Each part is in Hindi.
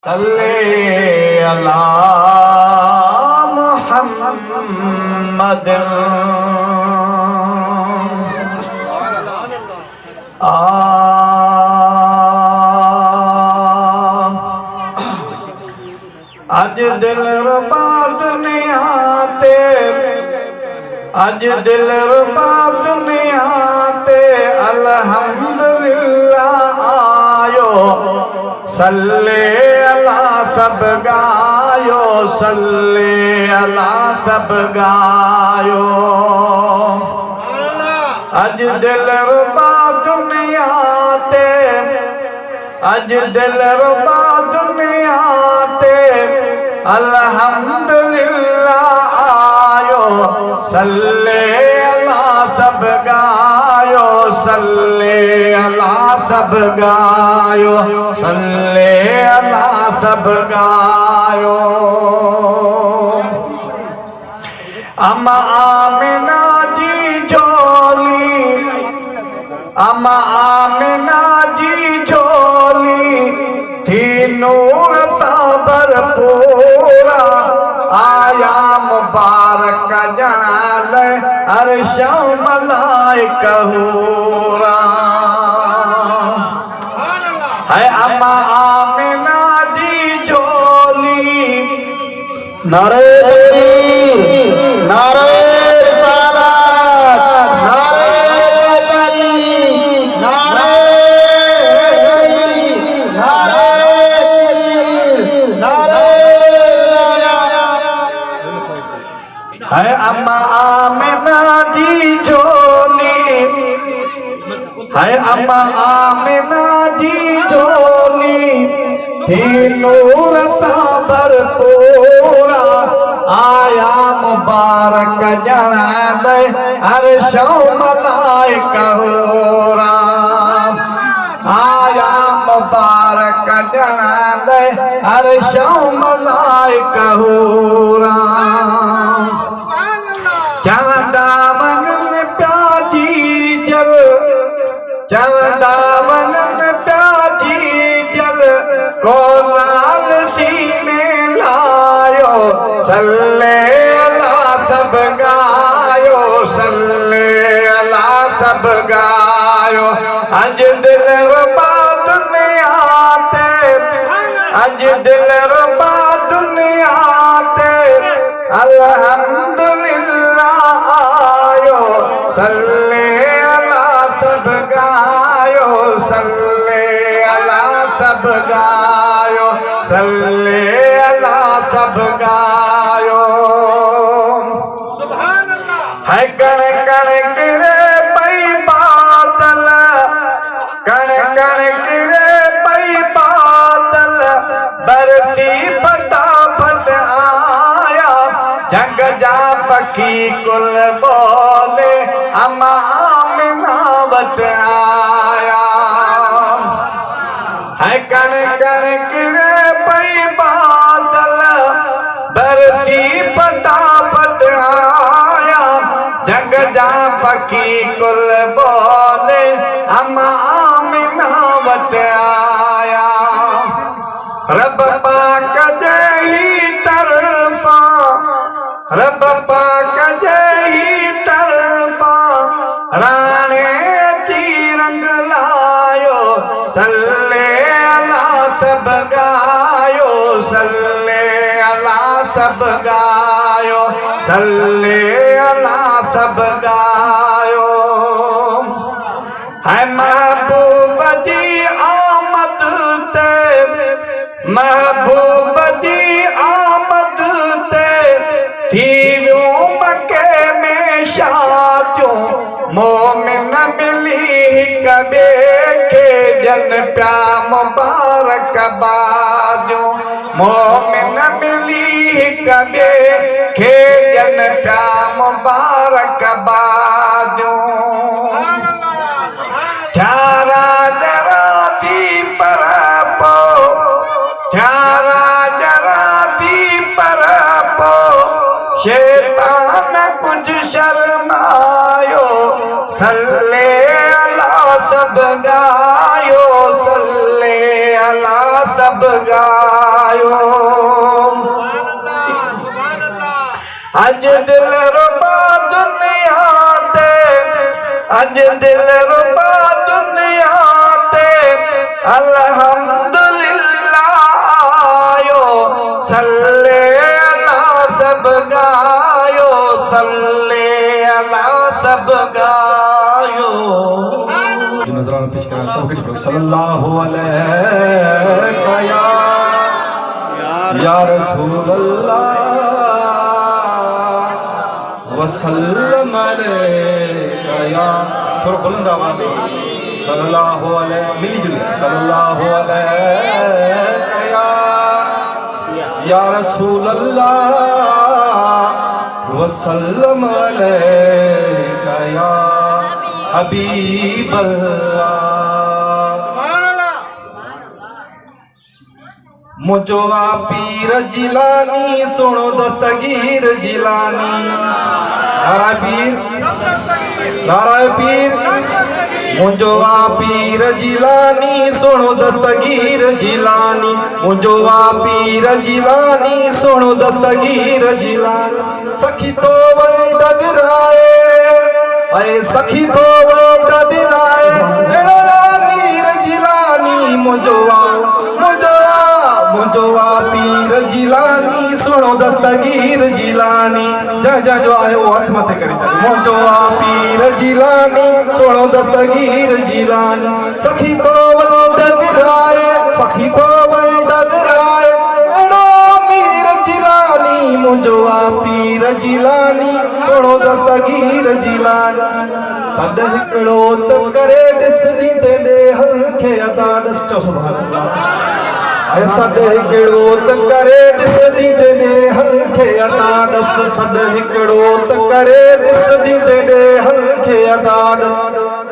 सल्ले अला मुहम्मद अज दिल रुबा दुनिया ते अज दिल रुबा दुनिया ते अल्हम्दुलिल्लाह आयो सल्ले अला सब गायो सल्ले अला सब गायो। अज दिल रुबा दुनिया ते अज दिल रुबा दुनिया ते अल्हम्दुलिल्लाह आयो सल्ले अला सब गायो सल्ले अला सब गायो सल्ले अला सब गायो। अम्मा आमिना जी झोली अम्मा आमिना जी झोली थी नूर सा भरपूरा आया मुबारक जनाल अर्श मलाइका हूरा है अम्मा आमिना जी झोली। नारे तकबीर नारे रिसालत नारे तकबीर नारे है अम्मा आमिना जी झोली है अम्मा आमिना जी झोली थी नूर सा भरपूरा आया मुबारक जनाल अर्श मलाइका हूरा आया मुबारक जनाल अर्श मलाइका हूरा। चवंदा वनन प्याजी जल चवंदा वनन प्याजी जल को लाल सीने लायो सल्ले अला सब गायो सल्ले अला सब गायो। अज दिल रुबा दुनिया ते अज दिल रुबा दुनिया ते अल्हम्दुलिल्लाह आयो सल्ले अला सब गायो सल्ले अला सब गायो सल्ले अला सब गायो। सुभान अल्लाह है कण कण गिरे पई बादल कण कण गिरे पई बादल बरसी फटाफट आया जग जा पखी कुल बोले अम्मा आमिना वट आया है कण कण गिरे पई बादल बरसी फटाफट आया जग जा पखी कुल बोले अम्मा आमिना वट आया। रब पाक जही तरफा रब पाक जही तरफा राणे थी रंग लायो सल्ले अला सब गायो सल्ले अला सब गायो सल्ले अला सब गायो। है महबूब जी आमद ते महबूब जी आमद ते थी मक्के में शादियों मोमिन मिली कबे के जन प्या मुबारक बाजो मोमिन मिली कबे के जन प्या मुबारक बाजो। थारा जरा दी पर पो थारा जरा दी पर पो शैतान कुछ शर्मायो सल्ले अला सब गायो सल्ले अला सब गा अज दिल रुबा दुनिया ते, अज दिल रुबा दुनिया ते, अल्हम्दुलिल्लाह यो सल्ले अला सब गायो, सल्ले अला सब गायो। नजराना पेश करा सब कुछ सल्लल्लाहु अलैहि या रसूल अल्लाह वसल्लम अलैका या, थोड़ा बुलंद आवाज से सल्लल्लाहु अलैहि, मिली जुली सल्लल्लाहु अलैका या रसूल अल्लाह वसल्लम अलैका या हबीब अल्लाह। मुझो पीर जिलानी सुनो दस्तगीर जिलानी, नाराय पीर नाराय पीर। मुझो पीर जिलानी सुनो दस्तगीर जिलानी, मुझो पीर जिलानी सुनो दस्तगीर जिलानी। सखी तो वंड विराए, अरे सखी तो वंड विराए, पीर जिलानी मुझो पीर जिलानी सुनो दस्तगीर जिलानी। जा जो आए वो हाथ मथे करी जा। मुझो पीर जिलानी सुनो दस्तगीर जिलानी। सखी तो वंड विराए, सखी तो वंड विराए, पीर जिलानी मुझो पीर जिलानी सुनो दस्तगीर जिलानी। सद हिकड़ो त करे ॾिसणी तेॾे हल्के अदा ॾिसो सुभान अल्लाह। सद हिकड़ो त करे ॾिसणी तेॾे हल्के अदा ॾस, सद हिकड़ो त करे ॾिसणी तेॾे हल्के अदा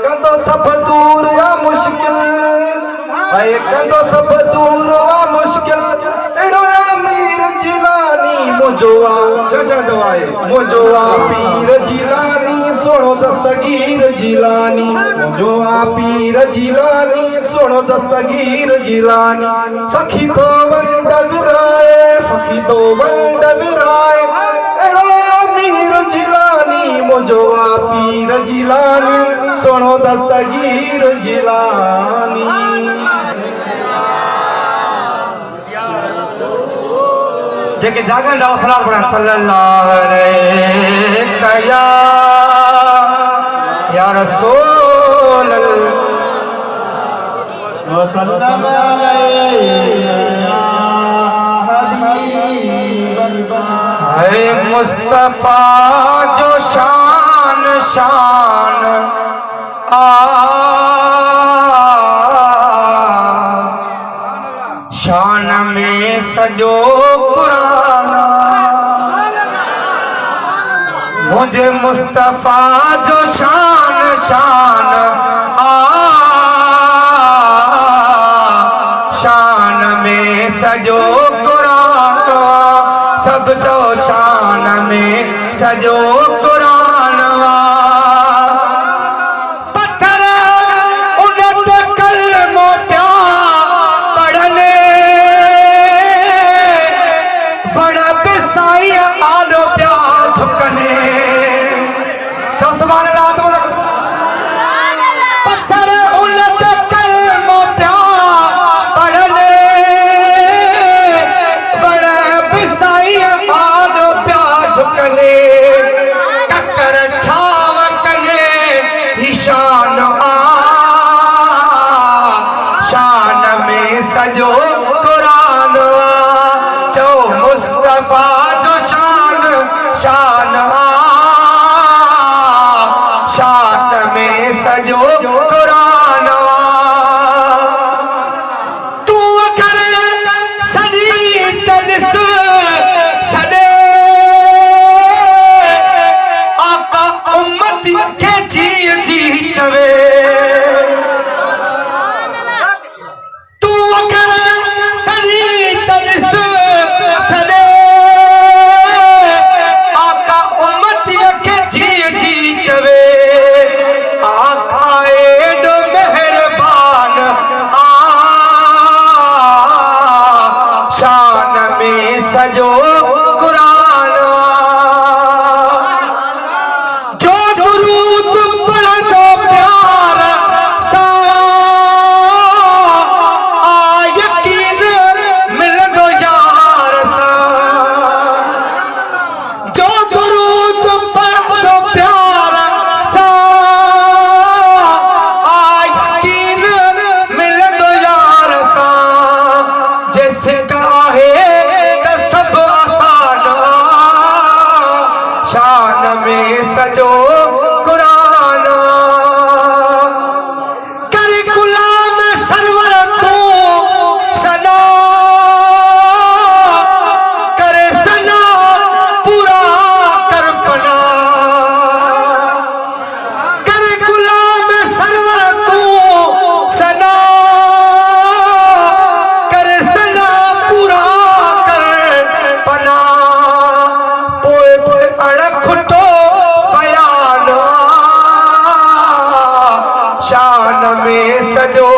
कंदो सभु दूर या मुश्किल, कंदो सभु दूर वा मुश्किल। एड़ो अमीर जिलानी मुझो जा दवाए, मुझो पीर जिलानी सुनो दस्तगीर जिलानी, मुझो पीर जिलानी सुनो दस्तगीर जिलानी। सखी तो वंड विराए, सखी तो वंड विराए, एड़ो अमीर जिलानी मुझो पीर जिलानी सुनो दस्तगीर जिलानी। जेके जागन डाव सलात पढ़न सल्लल्लाहु अलैहि या रसूल वसल्लम अलैहि या हबीब अल्लाह। है मुस्तफा जो शान शान शान में सजो कुरान, मुझे मुस्तफा जो शान शान शान में सजो कुरान, सब जो शान में सजो कुरान। पत्थर उन्नत कलमों प्या पढ़ने, फड़ पिसाई आलो प्या झुकने। जो सुभान अल्लाह। पत्थर उन्नत कलमों प्या पढ़ने, फड़ पिसाई आलो प्या झुकने। टक्कर छावकने ही शान शान में सजो कुरान। जो मुस्तफा जो शान शान शान में सजो कुरान। तू अगर सदी तनिस सदे आका उम्मत के जी जी चवे। तू अगर सदी तनिस सदे आका उम्मत के जी जी चवे। आका एडो मेहरबान शान में सजो कुरान। शान में सजो